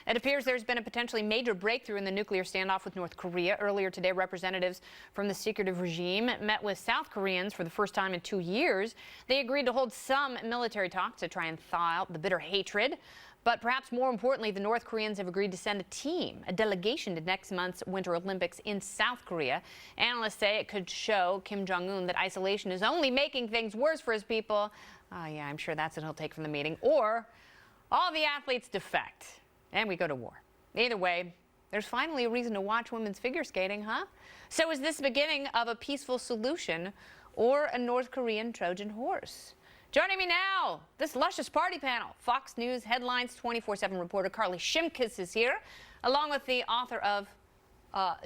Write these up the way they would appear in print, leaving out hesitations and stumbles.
It appears there's been a potentially major breakthrough in the nuclear standoff with North Korea. Earlier today, representatives from the secretive regime met with South Koreans for the first time in 2 years. They agreed to hold some military talks to try and thaw out the bitter hatred. But perhaps more importantly, the North Koreans have agreed to send a delegation to next month's Winter Olympics in South Korea. Analysts say it could show Kim Jong-un that isolation is only making things worse for his people. Yeah, I'm sure that's what he'll take from the meeting. Or all the athletes defect and we go to war. Either way, there's finally a reason to watch women's figure skating, huh? So is this the beginning of a peaceful solution or a North Korean Trojan horse? Joining me now, this luscious party panel, Fox News Headlines 24/7 reporter Carly Shimkus is here, along with the author of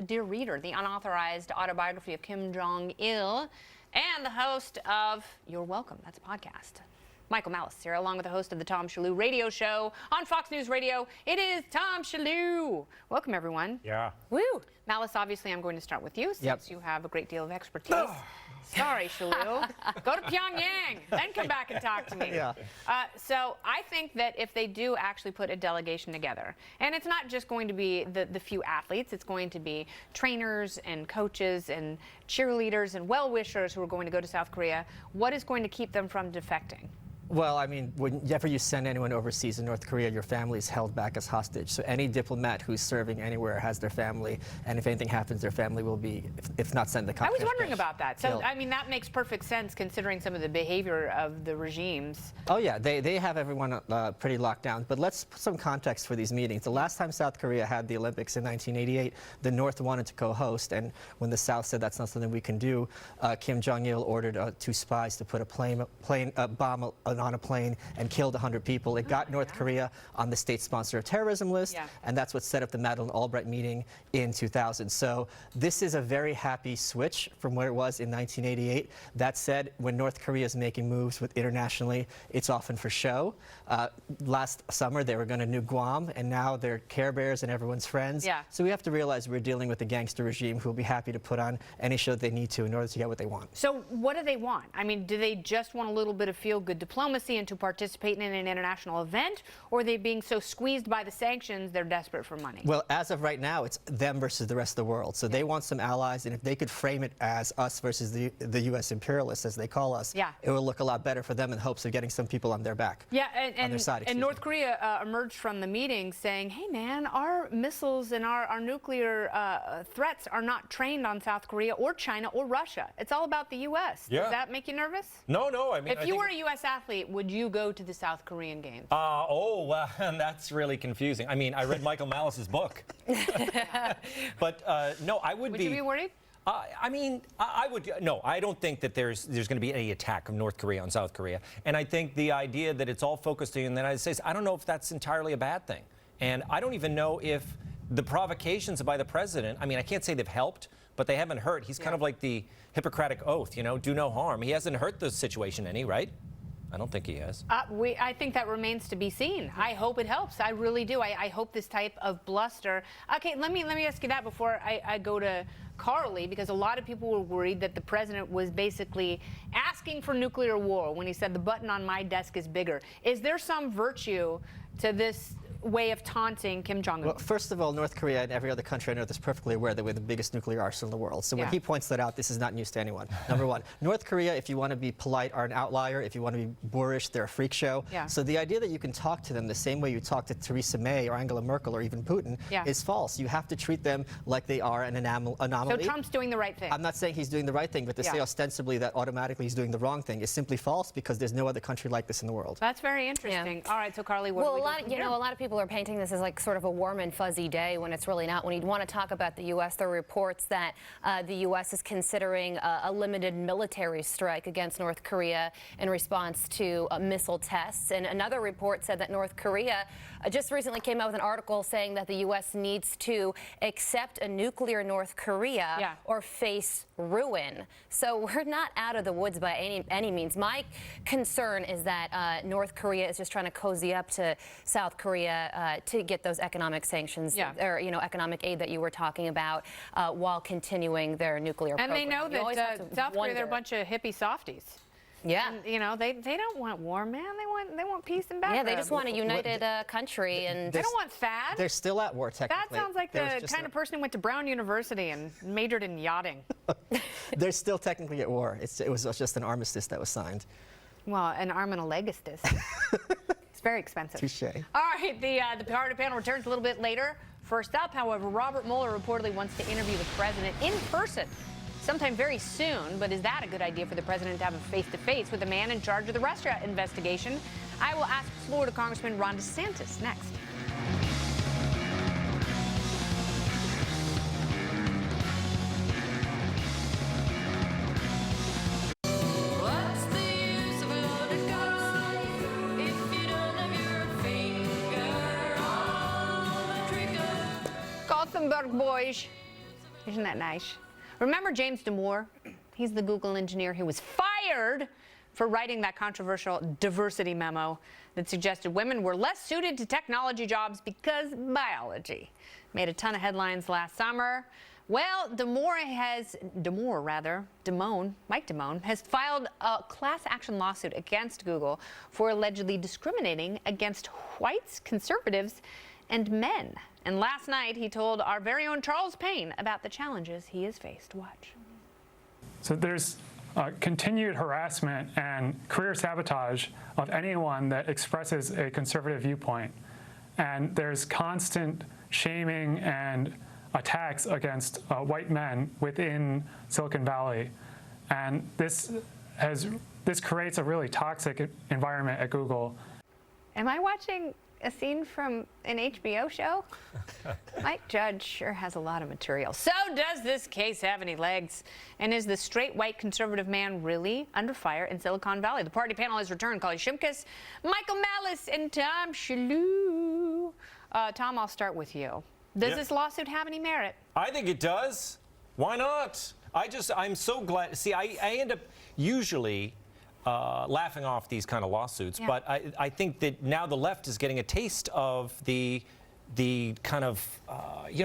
Dear Reader, the unauthorized autobiography of Kim Jong-il, and the host of You're Welcome, that's a podcast, Michael Malice here, along with the host of the Tom Shillue radio show on Fox News Radio. It is Tom Shillue. Welcome, everyone. Yeah. Woo! Malice, obviously, I'm going to start with you since you have a great deal of expertise. Sorry, Shillue. Go to Pyongyang, then come back and talk to me. Yeah. So I think that if they do actually put a delegation together, and it's not just going to be the few athletes, it's going to be trainers and coaches and cheerleaders and well-wishers who are going to go to South Korea, what is going to keep them from defecting? Well, I mean, whenever you send anyone overseas in North Korea, your family is held back as hostage. So any diplomat who's serving anywhere has their family, and if anything happens, their family will be, if not sent the country. I was wondering about that. So, killed. I mean, that makes perfect sense considering some of the behavior of the regimes. Oh, yeah, they have everyone pretty locked down. But let's put some context for these meetings. The last time South Korea had the Olympics in 1988, the North wanted to co-host, and when the South said that's not something we can do, Kim Jong-il ordered 2 spies to put a bomb on a plane and killed 100 people. It got North Korea on the state sponsor of terrorism list, and that's what set up the Madeleine Albright meeting in 2000. So this is a very happy switch from where it was in 1988. That said, when North Korea is making moves internationally, it's often for show. Last summer, they were going to nuke Guam, and now they're Care Bears and everyone's friends. Yeah. So we have to realize we're dealing with a gangster regime who will be happy to put on any show they need to in order to get what they want. So what do they want? I mean, do they just want a little bit of feel-good diplomacy and to participate in an international event, or are they being so squeezed by the sanctions they're desperate for money? Well, as of right now, it's them versus the rest of the world. So they want some allies, and if they could frame it as us versus the U.S. imperialists, as they call us, it will look a lot better for them in hopes of getting some people on their back. Yeah, on their side, and North Korea emerged from the meeting saying, hey, man, our missiles and our nuclear threats are not trained on South Korea or China or Russia. It's all about the U.S. Yeah. Does that make you nervous? No. I mean, if you were a U.S. athlete, would you go to the South Korean games? Oh, well, that's really confusing. I mean, I read Michael Malice's book. But no, I would be. Would you be worried? I mean, I would. No, I don't think that there's going to be any attack of North Korea on South Korea. And I think the idea that it's all focused in the United States, I don't know if that's entirely a bad thing. And I don't even know if the provocations by the president, I mean, I can't say they've helped, but they haven't hurt. He's kind of like the Hippocratic Oath, you know, do no harm. He hasn't hurt the situation any, right? I don't think he has. I think that remains to be seen. I hope it helps. I really do. I hope this type of bluster. Okay, let me ask you that before I go to Carly, because a lot of people were worried that the president was basically asking for nuclear war when he said the button on my desk is bigger. Is there some virtue to this way of taunting Kim Jong-un? Well, first of all, North Korea and every other country on earth is perfectly aware that we're the biggest nuclear arsenal in the world. So when he points that out, this is not news to anyone. Number one. North Korea, if you want to be polite, are an outlier. If you want to be boorish, they're a freak show. So the idea that you can talk to them the same way you talk to Theresa May or Angela Merkel or even Putin is false. You have to treat them like they are an anomaly. So Trump's doing the right thing. I'm not saying he's doing the right thing, but to say ostensibly that automatically he's doing the wrong thing is simply false, because there's no other country like this in the world. That's very interesting. All right, so Carly, what do we do from here? A lot of people are painting this as like sort of a warm and fuzzy day when it's really not. When you want to talk about the U.S., there are reports that the U.S. is considering a limited military strike against North Korea in response to missile tests. And another report said that North Korea just recently came out with an article saying that the U.S. needs to accept a nuclear North Korea or face ruin. So we're not out of the woods by any means. My concern is that North Korea is just trying to cozy up to South Korea to get those economic sanctions or economic aid that you were talking about while continuing their nuclear program. And they know that South Korea, they're a bunch of hippie softies. Yeah. And, you know, they don't want war, man. They want peace and background. Yeah, they just want a united country, and They don't want Thad. They're still at war, Thad technically. sounds like the kind of person who went to Brown University and majored in yachting. They're still technically at war. It was just an armistice that was signed. Well, an arm and a legistus. It's very expensive. Touche. All right, the party panel returns a little bit later. First up, however, Robert Mueller reportedly wants to interview the president in person sometime very soon. But is that a good idea for the president to have a face-to-face with the man in charge of the Russia investigation? I will ask Florida Congressman Ron DeSantis next. What's the use of a loaded gun if you don't have your finger on the trigger? Gothenburg boys. Isn't that nice? Remember James Damore? He's the Google engineer who was fired for writing that controversial diversity memo that suggested women were less suited to technology jobs because biology. Made a ton of headlines last summer. Well, Mike Damone has filed a class action lawsuit against Google for allegedly discriminating against whites, conservatives, and men. And last night, he told our very own Charles Payne about the challenges he has faced. Watch. So there's continued harassment and career sabotage of anyone that expresses a conservative viewpoint. And there's constant shaming and attacks against white men within Silicon Valley. And this creates a really toxic environment at Google. Am I watching a scene from an HBO show? Mike Judge sure has a lot of material. So does this case have any legs? And is the straight white conservative man really under fire in Silicon Valley? The party panel has returned. Kali Shimkus, Michael Malice, and Tom Shalhoub. Tom, I'll start with you. Does this lawsuit have any merit? I think it does. Why not? I'm so glad. See, I end up usually laughing off these kind of lawsuits, Yeah. but I think that now the left is getting a taste of the kind of,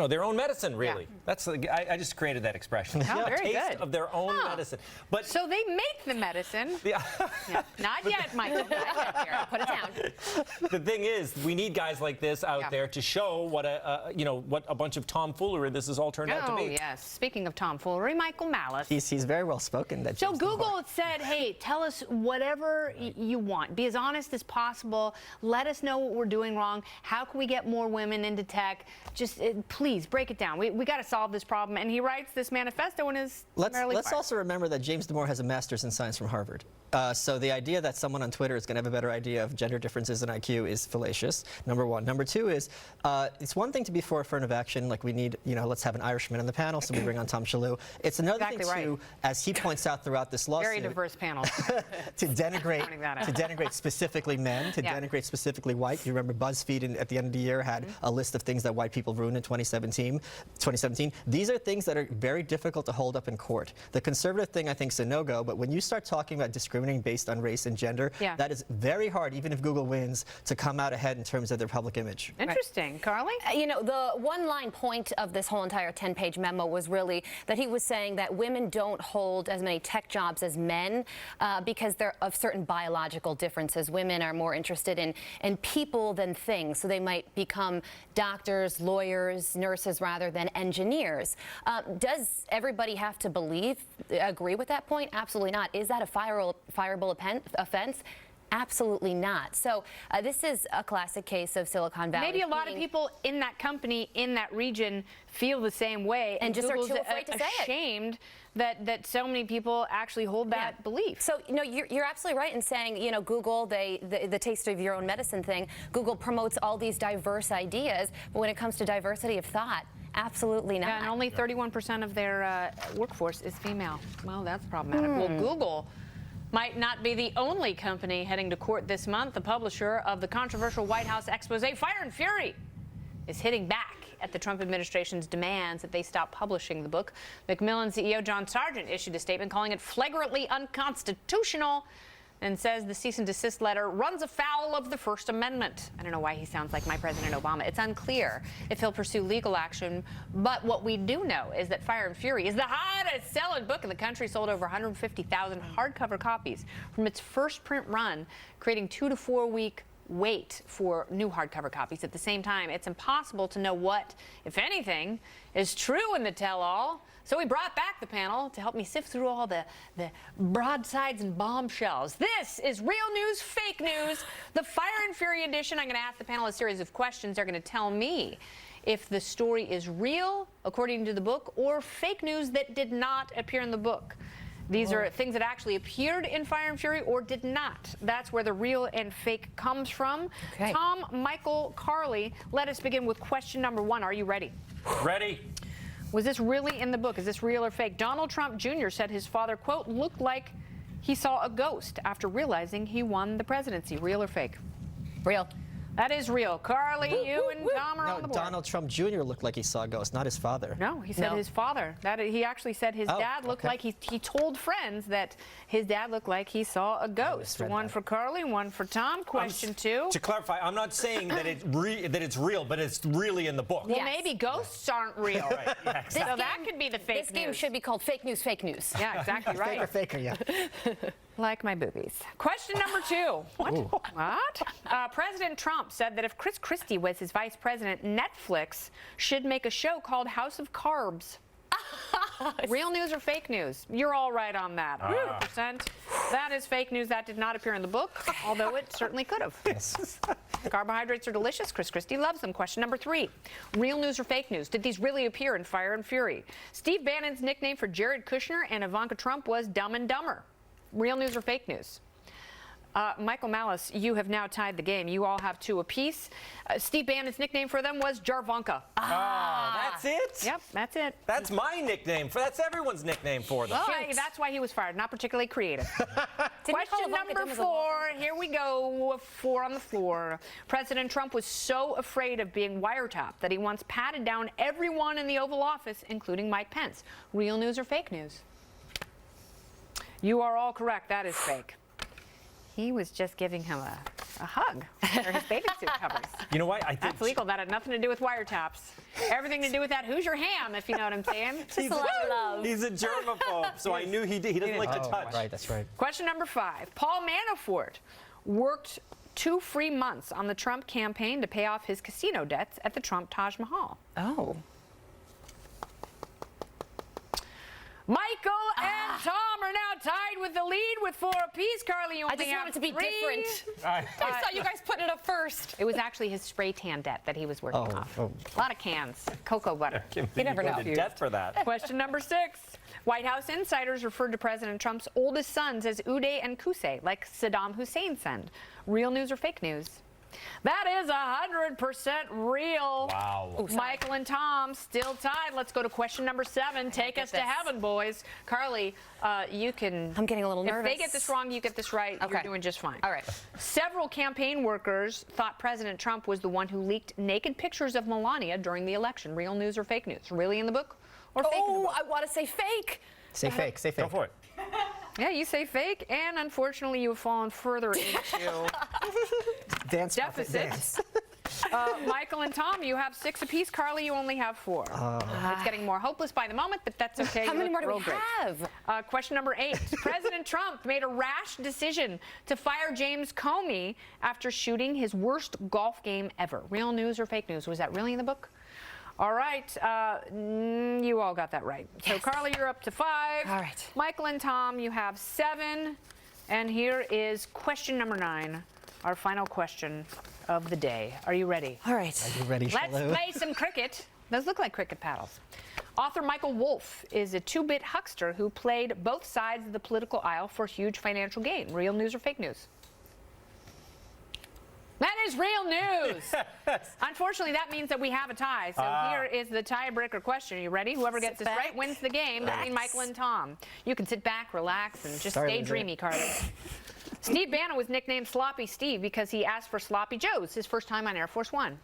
their own medicine, really. Yeah. That's I just created that expression. Oh, A very taste good. of their own Oh. medicine. But So they make the medicine. yeah. Yeah. Not yet, Michael. Not yet, Jared. Put it down. The thing is, we need guys like this out Yeah. there to show what a bunch of tomfoolery this has all turned out to Oh, be. yes. Speaking of tomfoolery, Michael Malice. He's very well spoken. That So James Google Damore. said, hey, tell us whatever you want. Be as honest as possible. Let us know what we're doing wrong. How can we get more women into tech? Just please break it down. We got to solve this problem. And he writes this manifesto and is Let's merely fired. also remember that James Damore has a master's in science from Harvard. So the idea that someone on Twitter is going to have a better idea of gender differences in IQ is fallacious, number one. Number two is, it's one thing to be for affirmative action, like we need, let's have an Irishman on the panel, so we bring on Tom Shalhoub. It's another Exactly thing to, as he points out throughout this lawsuit, Very diverse panel. to Pointing that out. denigrate specifically men, to Yeah. denigrate specifically white. You remember BuzzFeed at the end of the year had a list of things that white people ruined in 2017. These are things that are very difficult to hold up in court. The conservative thing, I think, is a no-go, but when you start talking about discriminating based on race and gender, Yeah. that is very hard, even if Google wins, to come out ahead in terms of their public image. Interesting. Carly? The one-line point of this whole entire 10-page memo was really that he was saying that women don't hold as many tech jobs as men because they're of certain biological differences. Women are more interested in people than things, so they might become doctors, lawyers, nurses rather than engineers. Does everybody have to agree with that point? Absolutely not. Is that a fireable offense? Absolutely not. So this is a classic case of Silicon Valley. Maybe a lot of being- people in that company, in that region, feel the same way. And just are Google's too afraid to say it. ashamed that so many people actually hold that belief. So, you're absolutely right in saying, Google, the taste of your own medicine thing, Google promotes all these diverse ideas, but when it comes to diversity of thought, absolutely not. Yeah, and only 31% of their workforce is female. Well, that's problematic. Well, Google might not be the only company heading to court this month. The publisher of the controversial White House expose, Fire and Fury, is hitting back at the Trump administration's demands that they stop publishing the book. Macmillan CEO John Sargent issued a statement calling it flagrantly unconstitutional and says the cease and desist letter runs afoul of the First Amendment. I don't know why he sounds like my President Obama. It's unclear if he'll pursue legal action, but what we do know is that Fire and Fury is the hottest selling book in the country, sold over 150,000 hardcover copies from its first print run, creating 2 to 4 week wait for new hardcover copies. At the same time, it's impossible to know what, if anything, is true in the tell-all. So we brought back the panel to help me sift through all the broadsides and bombshells. This is Real News, Fake News, the Fire and Fury edition. I'm going to ask the panel a series of questions. They're going to tell me if the story is real, according to the book, or fake news that did not appear in the book. These are things that actually appeared in Fire and Fury or did not. That's where the real and fake comes from. Okay. Tom, Michael, Carly, let us begin with question number 1. Are you ready? Ready? Was this really in the book? Is this real or fake? Donald Trump Jr. said his father, quote, looked like he saw a ghost after realizing he won the presidency. Real or fake? Real. That is real. Carly, you and Tom are No, on the board. Donald Trump Jr. looked like he saw a ghost, not his father. No, he said No. his father. He actually said his Oh, dad looked okay. like he told friends that his dad looked like he saw a ghost. misread One that. for Carly, one for Tom. Question 2. To clarify, I'm not saying that it's real, but it's really in the book. Well, Yes. maybe ghosts aren't real. Right, yeah, So exactly. that could be the fake This game news. should be called Fake News, Fake News. Yeah, exactly right. Faker, faker, yeah. Like my boobies. Question number 2. What? President Trump said that if Chris Christie was his vice president, Netflix should make a show called House of Carbs. Real news or fake news? You're all right on that. 100%. That is fake news. That did not appear in the book, although it certainly could have. Yes. Carbohydrates are delicious. Chris Christie loves them. Question number 3. Real news or fake news? Did these really appear in Fire and Fury? Steve Bannon's nickname for Jared Kushner and Ivanka Trump was Dumb and Dumber. Real news or fake news? Michael Malice, you have now tied the game. You all have 2 apiece. Steve Bannon's nickname for them was Jarvanka. That's it? Yep, that's it. That's my nickname. That's everyone's nickname for them. Oh, that's why he was fired. Not particularly creative. Didn't he call Question Ivanka number dumb as a wall? 4. Here we go. 4 on the floor. President Trump was so afraid of being wiretapped that he once patted down everyone in the Oval Office, including Mike Pence. Real news or fake news? You are all correct. That is fake. He was just giving him a hug under his bathing suit covers. You know what? I think That's legal. That had nothing to do with wiretaps. Everything to do with that who's your ham, if you know what I'm saying. he's a lot of love. He's a germaphobe, so I knew he doesn't like to touch. Right, that's right. Question number 5. Paul Manafort worked 2 free months on the Trump campaign to pay off his casino debts at the Trump Taj Mahal. Oh. Michael and Tom are now tied with the lead with 4 apiece. Carly, you I only just have want it to be 3. different. I I saw you guys putting it up first. It was actually his spray tan debt that he was working off. oh. A lot of cans, cocoa butter. can't You believe never go know. to death for that. Question number 6. White House insiders referred to President Trump's oldest sons as Uday and Qusay, like Saddam Hussein said. Real news or fake news? That is 100% real. Wow. Michael and Tom still tied. Let's go to question number 7. Take us to this. heaven, boys. Carly, you can. I'm getting a little nervous. If they get this wrong, you get this right. You're Okay. doing just fine. All right. Several campaign workers thought President Trump was the one who leaked naked pictures of Melania during the election. Real news or fake news? Really in the book or fake in the Oh, book? I want to say fake. Say fake, say fake. Go for it. Yeah, you say fake, and unfortunately, you have fallen further into Dance, Muppet, deficits. dance. Michael and Tom, you have 6 apiece. Carly, you only have 4. It's getting more hopeless by the moment, but that's okay. How You many look more do real we great. have? Question number 8. President Trump made a rash decision to fire James Comey after shooting his worst golf game ever. Real news or fake news? Was that really in the book? All right. You all got that right. So, Carly, you're up to 5. All right. Michael and Tom, you have 7. And here is question number 9, our final question of the day. Are you ready? All right. You ready, Let's Shalou? play some cricket. Those look like cricket paddles. Author Michael Wolff is a 2-bit huckster who played both sides of the political aisle for huge financial gain. Real news or fake news? That is real news. Unfortunately, that means that we have a tie. So here is the tiebreaker question. Are you ready? Whoever gets this back. right wins the game between Michael and Tom. You can sit back, relax, and just Sorry, stay loser. dreamy, Carly. Steve Bannon was nicknamed Sloppy Steve because he asked for Sloppy Joes his first time on Air Force One.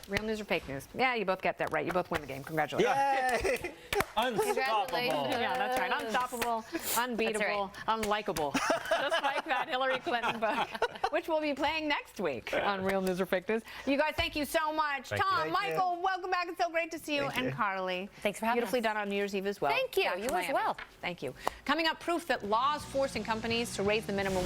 Real news or fake news? Yeah, you both get that right. You both win the game. Congratulations. Yay! Unstoppable. Yeah, that's right. Unstoppable, unbeatable, unlikable. Just like that Hillary Clinton book, which we'll be playing next week on Real News or Fake News. You guys, thank you so much. Thank you. Tom, Thank you. Michael, welcome back. It's so great to see you. Thank And you. Carly. Thanks for having Beautifully us. done on New Year's Eve as well. Thank you. Back to You as Miami. well. Thank you. Coming up, proof that laws forcing companies to raise the minimum